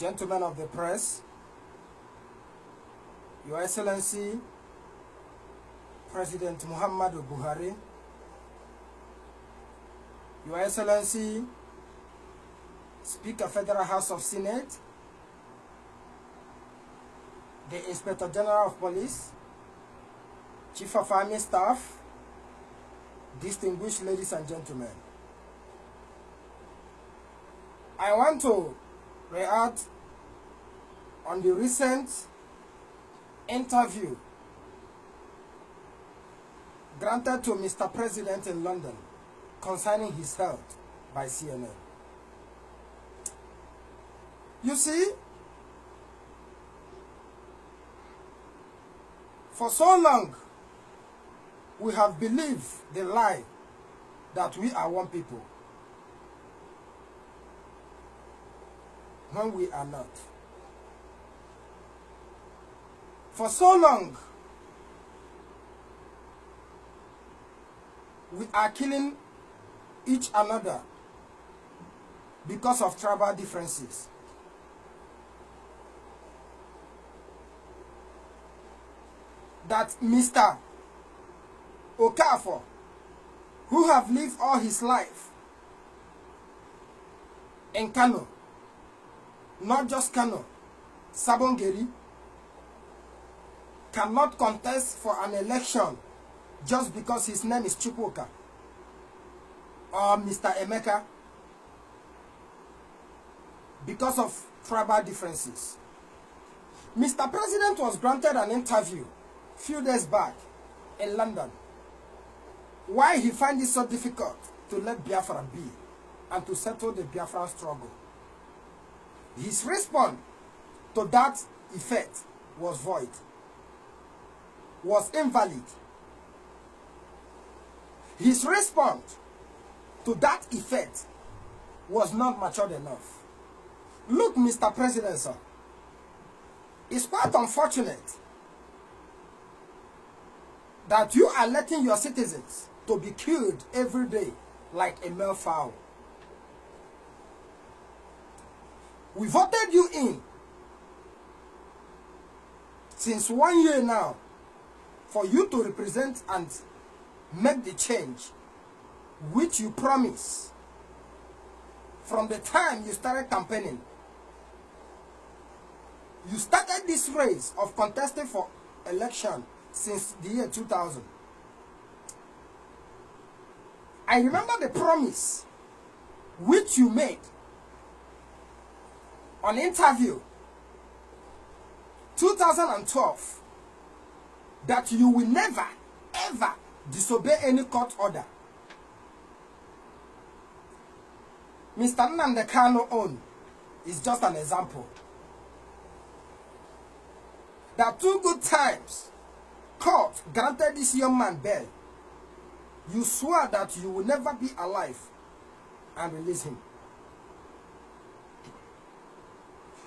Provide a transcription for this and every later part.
Gentlemen of the press, Your Excellency, President Muhammadu Buhari, Your Excellency, Speaker Federal House of Senate, the Inspector General of Police, Chief of Army Staff, distinguished ladies and gentlemen. I want to react on the recent interview granted to Mr. President in London concerning his health by CNN. You see, for so long, we have believed the lie that we are one people, when we are not. For so long, we are killing each another because of tribal differences. That Mr. Okafor, who have lived all his life in Kano, not just Kano, Sabongeri, cannot contest for an election just because his name is Chukwuka or Mr. Emeka, because of tribal differences. Mr. President was granted an interview a few days back in London. Why he finds it so difficult to let Biafra be and to settle the Biafran struggle. His response to that effect was void, was invalid. His response to that effect was not matured enough. Look, Mr. President, sir, it's quite unfortunate that you are letting your citizens to be killed every day like a male fowl. We voted you in since 1 year now for you to represent and make the change which you promised from the time you started campaigning. You started this race of contesting for election since the year 2000. I remember the promise which you made on interview 2012 that you will never ever disobey any court order. Mr. Nnamdi Kanu own is just an example. There are 2 good times court granted this young man bail. You swore that you will never be alive and release him.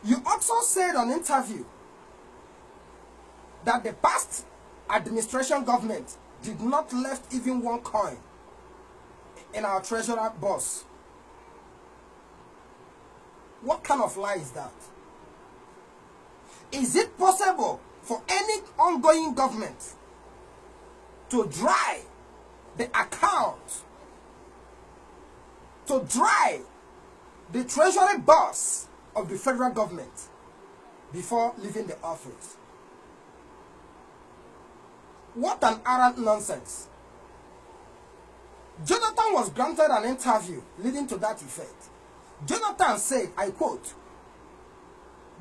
You also said on interview that the past administration government did not left even 1 coin in our treasurer boss. What kind of lie is that? Is it possible for any ongoing government to dry the account, to dry the treasury boss of the federal government before leaving the office? What an arrant nonsense. Jonathan was granted an interview leading to that effect. Jonathan said, I quote,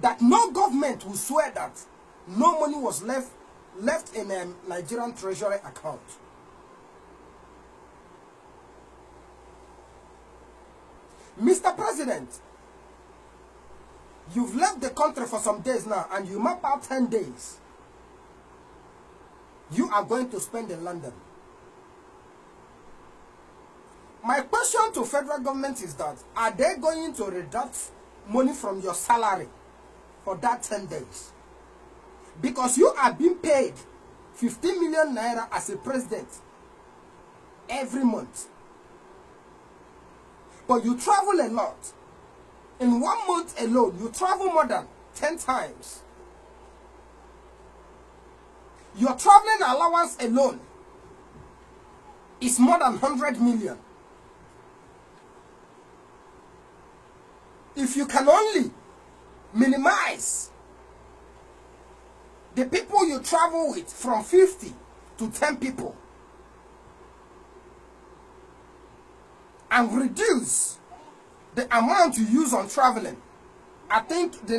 that no government will swear that no money was left in a Nigerian treasury account. Mr. President, you've left the country for some days now and you map out 10 days you are going to spend in London. My question to federal government is that, are they going to deduct money from your salary for that 10 days? Because you are being paid 15 million naira as a president every month. But you travel a lot. In 1 month alone, you travel more than 10 times. Your traveling allowance alone is more than 100 million. If you can only minimize the people you travel with from 50 to 10 people and reduce the amount you use on traveling, I think the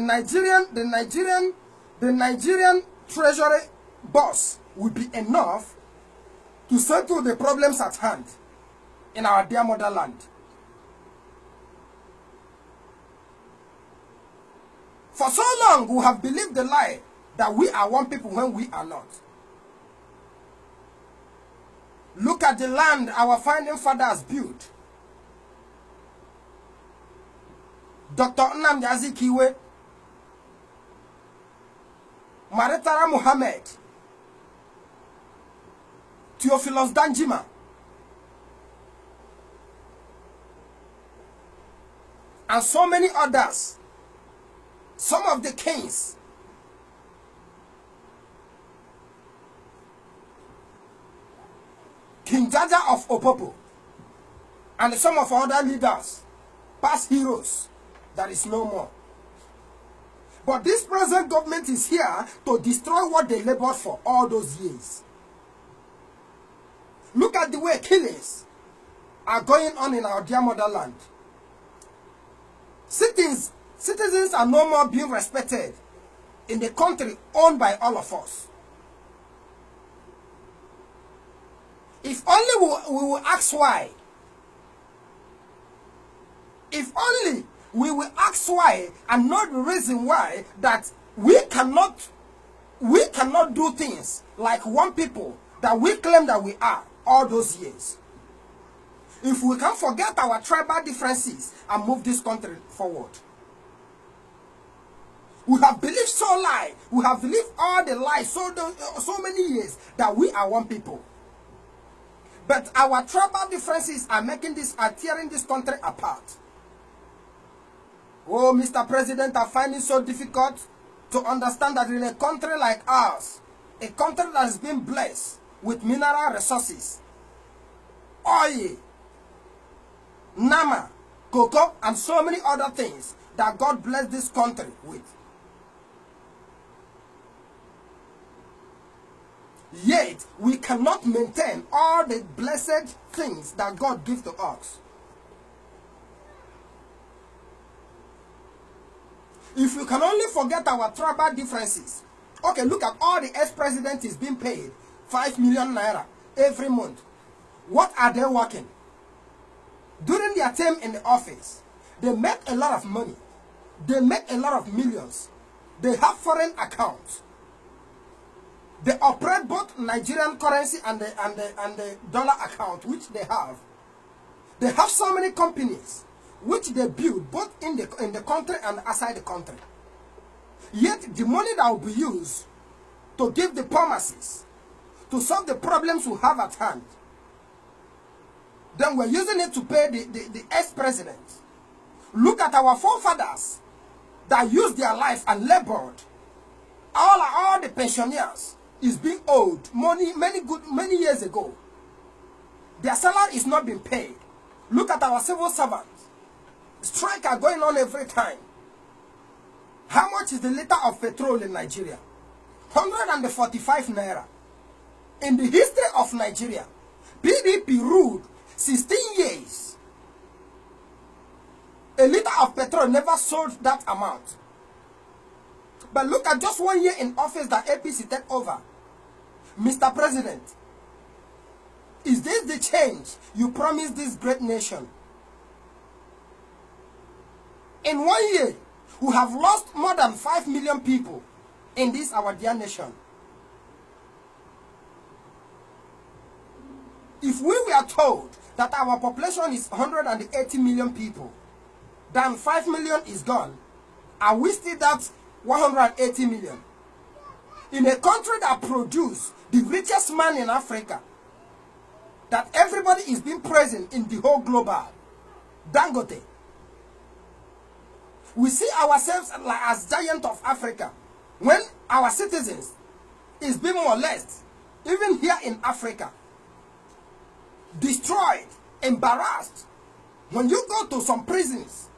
Nigerian treasury boss will be enough to settle the problems at hand in our dear motherland. For so long, we have believed the lie that we are one people when we are not. Look at the land our founding fathers built. Dr. Nnamdi Azikiwe, Maritara Muhammad, Theophilus Danjuma, and so many others. Some of the kings. King Jaja of Opopo, and some of other leaders, past heroes, that is no more. But this present government is here to destroy what they labored for all those years. Look at the way killings are going on in our dear motherland. Citizens are no more being respected in the country owned by all of us. If only we will ask why. If only we will ask why and not the reason why that we cannot do things like one people that we claim that we are all those years. If we can forget our tribal differences and move this country forward. We have believed so lie. We have believed all the lies so many years that we are one people. But our tribal differences are tearing this country apart. Oh, Mr. President, I find it so difficult to understand that in a country like ours, a country that has been blessed with mineral resources, oil, nama, cocoa, and so many other things that God blessed this country with. Yet, we cannot maintain all the blessed things that God gives to us. If we can only forget our tribal differences. Okay, look at all the ex-presidents is being paid 5 million naira every month. What are they working? During their time in the office, they make a lot of money. They make a lot of millions. They have foreign accounts. They operate both Nigerian currency and the dollar account, which they have. They have so many companies, which they build both in the country and outside the country. Yet the money that will be used to give the promises, to solve the problems we have at hand, then we're using it to pay the ex-president. Look at our forefathers that used their life and labored. All the pensioners is being owed money many years ago. Their salary is not being paid. Look at our civil servants. Strike are going on every time. How much is the liter of petrol in Nigeria? 145 naira. In the history of Nigeria, PDP ruled 16 years. A liter of petrol never sold that amount. But look at just 1 year in office that APC take over. Mr. President, is this the change you promised this great nation? In 1 year, we have lost more than 5 million people in this our dear nation. If we were told that our population is 180 million people, then 5 million is gone, are we still that 180 million? In a country that produces the richest man in Africa, that everybody is being present in the whole global, Dangote. We see ourselves like as giant of Africa when our citizens is being molested, even here in Africa, destroyed, embarrassed. When you go to some prisons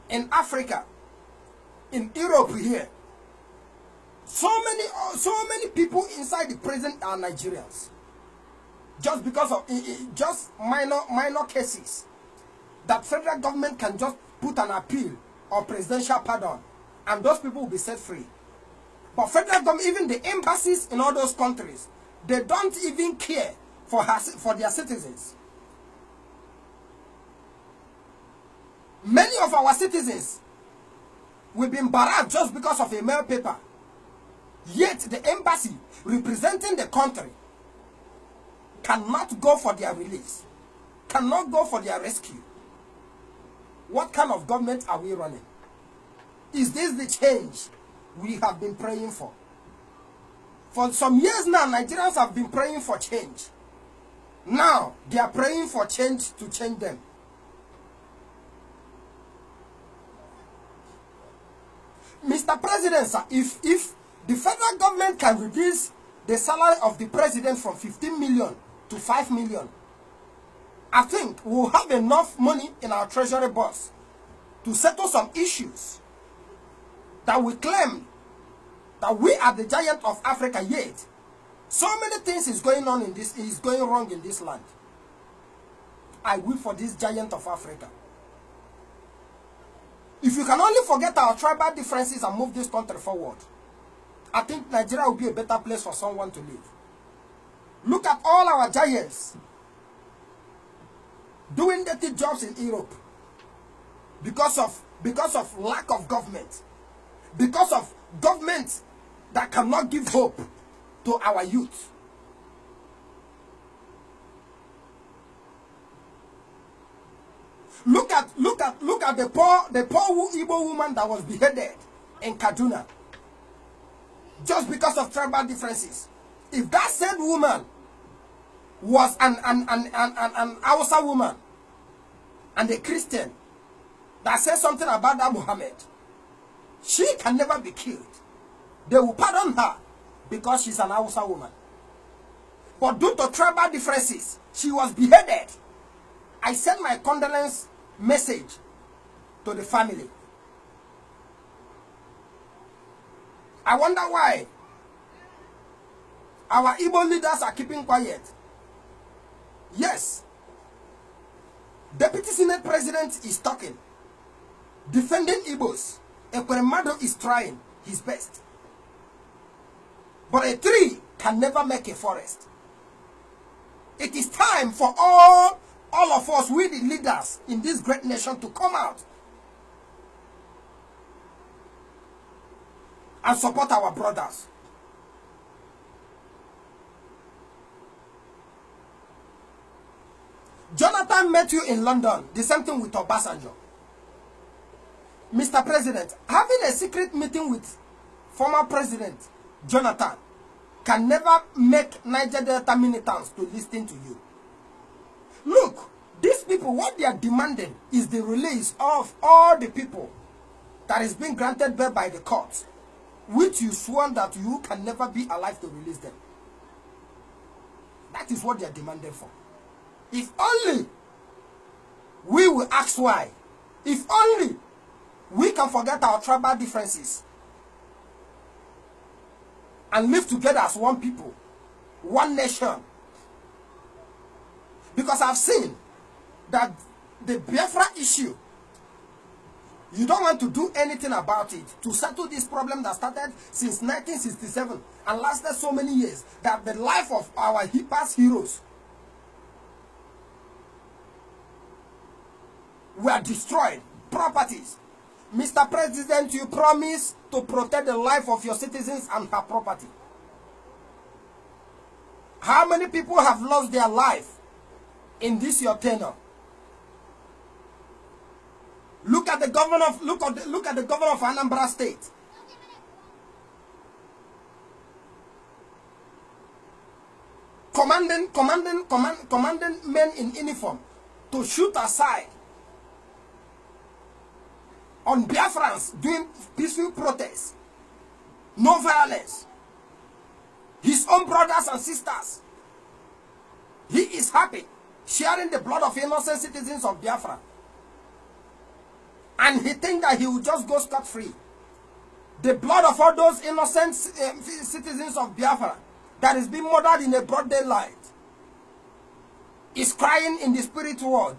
in Africa, in Europe here, so many people inside the prison are Nigerians, just because of just minor cases that federal government can just put an appeal or presidential pardon, and those people will be set free. But federal government, even the embassies in all those countries, they don't even care for their citizens. Many of our citizens will be embarrassed just because of a mail paper. Yet the embassy representing the country cannot go for their release, cannot go for their rescue. What kind of government are we running? Is this the change we have been praying for? For some years now, Nigerians have been praying for change. Now, they are praying for change to change them. Mr. President, sir, if the federal government can reduce the salary of the president from 15 million to 5 million, I think we'll have enough money in our treasury box to settle some issues that we claim that we are the giant of Africa, yet so many things is going on in this, is going wrong in this land. I will for this giant of Africa. If you can only forget our tribal differences and move this country forward, I think Nigeria will be a better place for someone to live. Look at all our giants doing dirty jobs in Europe because of lack of government, because of government that cannot give hope to our youth. Look at the poor Igbo woman that was beheaded in Kaduna just because of tribal differences. If that said woman was an Hausa woman and a Christian that says something about that Muhammad, she can never be killed. They will pardon her because she's an Hausa woman. But due to tribal differences, she was beheaded. I sent my condolence message to the family. I wonder why our Igbo leaders are keeping quiet. Yes, Deputy Senate President is talking, defending Igbos. Ekweremadu is trying his best. But a tree can never make a forest. It is time for all of us, we the leaders in this great nation, to come out and support our brothers. Jonathan met you in London, the same thing with Obasanjo. Mr. President, having a secret meeting with former President Jonathan can never make Niger Delta militants to listen to you. Look, these people, what they are demanding is the release of all the people that is being granted bail by the courts, which you sworn that you can never be alive to release them. That is what they are demanding for. If only we will ask why. If only we can forget our tribal differences and live together as one people, one nation. Because I've seen that the Biafra issue, you don't want to do anything about it to settle this problem that started since 1967 and lasted so many years, that the life of our past heroes were destroyed, properties. Mr. President, you promise to protect the life of your citizens and her property. How many people have lost their life in this your tenure? Look at the governor of look at the governor of Anambra State. Commanding men in uniform to shoot aside on Biafrans doing peaceful protests. No violence. His own brothers and sisters. He is happy sharing the blood of innocent citizens of Biafra. And he thinks that he will just go scot-free. The blood of all those innocent citizens of Biafra that is being murdered in a broad daylight is crying in the spirit world.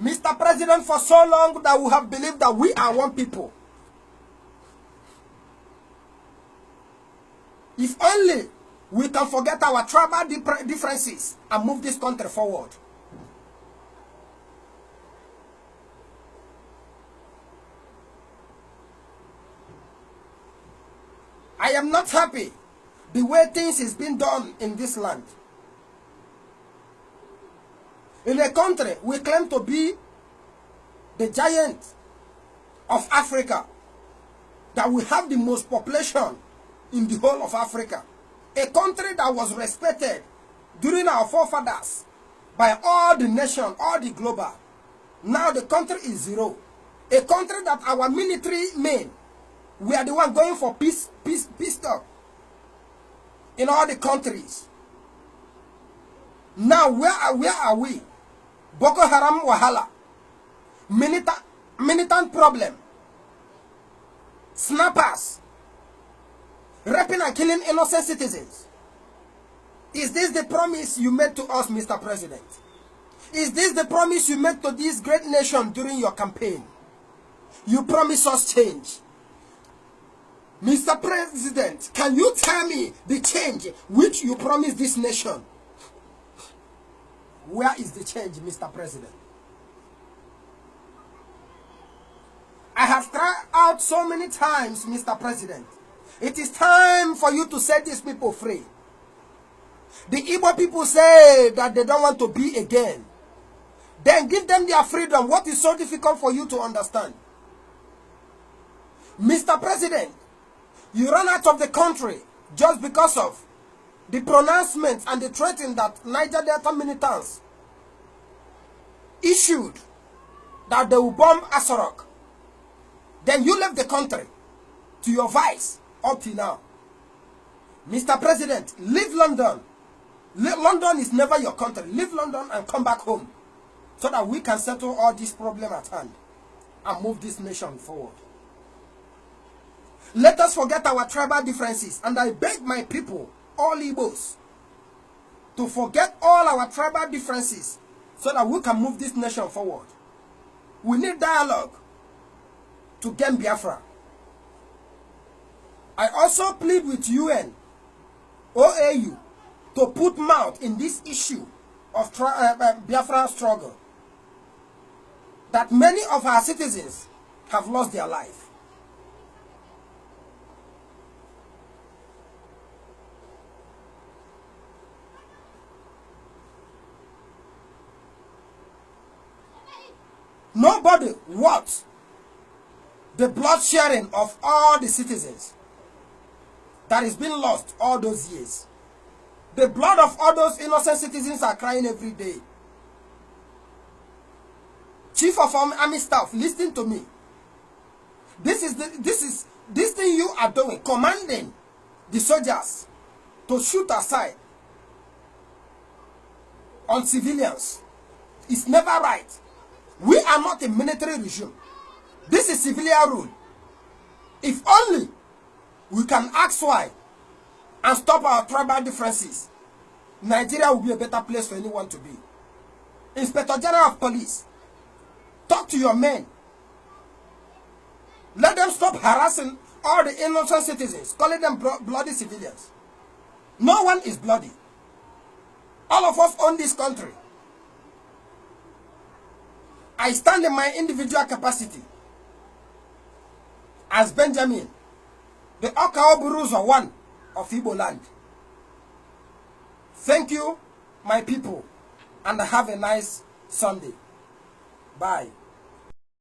Mr. President, for so long that we have believed that we are one people. If only we can forget our tribal differences and move this country forward. I am not happy the way things is being done in this land. In a country we claim to be the giant of Africa, that we have the most population in the whole of Africa. A country that was respected during our forefathers by all the nation, all the global. Now the country is zero. A country that our military men, we are the one going for peace talk in all the countries. Now where are we? Boko Haram wahala, militant problem, snappers, raping and killing innocent citizens. Is this the promise you made to us, Mr. President? Is this the promise you made to this great nation during your campaign? You promised us change. Mr. President, can you tell me the change which you promised this nation? Where is the change, Mr. President? I have tried out so many times, Mr. President. It is time for you to set these people free. The Igbo people say that they don't want to be again. Then give them their freedom. What is so difficult for you to understand? Mr. President, you run out of the country just because of the pronouncement and the threatening that Niger Delta militants issued that they will bomb Asorok. Then you left the country to your vice up till now. Mr. President, leave London. London is never your country. Leave London and come back home so that we can settle all these problems at hand and move this nation forward. Let us forget our tribal differences, and I beg my people, all Igbos, to forget all our tribal differences so that we can move this nation forward. We need dialogue to gain Biafra. I also plead with UN, OAU, to put mouth in this issue of Biafra struggle, that many of our citizens have lost their life. Nobody wants the blood sharing of all the citizens that has been lost all those years. The blood of all those innocent citizens are crying every day. Chief of Army Staff, listen to me. This thing you are doing, commanding the soldiers to shoot aside on civilians, is never right. We are not a military regime. This is civilian rule. If only we can ask why and stop our tribal differences, Nigeria will be a better place for anyone to be. Inspector General of Police, talk to your men. Let them stop harassing all the innocent citizens, calling them bloody civilians. No one is bloody. All of us own this country. I stand in my individual capacity as Benjamin, the Okao Buruza one of Igbo land. Thank you, my people, and have a nice Sunday. Bye.